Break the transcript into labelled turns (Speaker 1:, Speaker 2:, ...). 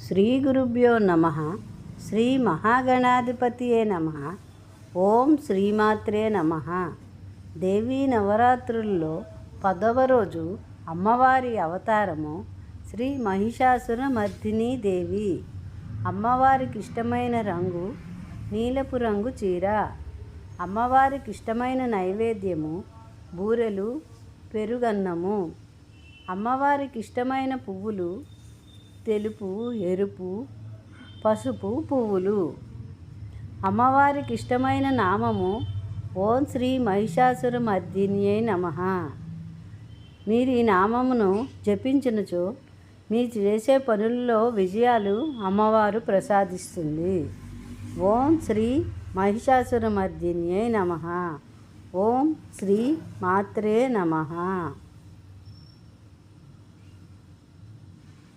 Speaker 1: శ్రీ గురుభ్యో నమః. శ్రీ మహాగణాధిపతియే నమః. ఓం శ్రీమాత్రే నమః. దేవీ నవరాత్రుల్లో 10వ రోజు అమ్మవారి అవతారము శ్రీ మహిషాసుర మర్దినీ దేవి. అమ్మవారికి ఇష్టమైన రంగు నీలపు రంగు చీర. అమ్మవారికి ఇష్టమైన నైవేద్యము బూరెలు, పెరుగన్నము. అమ్మవారికి ఇష్టమైన పువ్వులు తెలుపు, ఎరుపు, పసుపు పువ్వులు. అమ్మవారికి ఇష్టమైన నామము ఓం శ్రీ మహిషాసుర మర్దిన్యై నమః. మీరు ఈ నామమును జపించినచో మీ చేసే పనుల్లో విజయాలు అమ్మవారు ప్రసాదిస్తుంది. ఓం శ్రీ మహిషాసుర మర్దిన్యై నమః. ఓం శ్రీ మాత్రే నమః.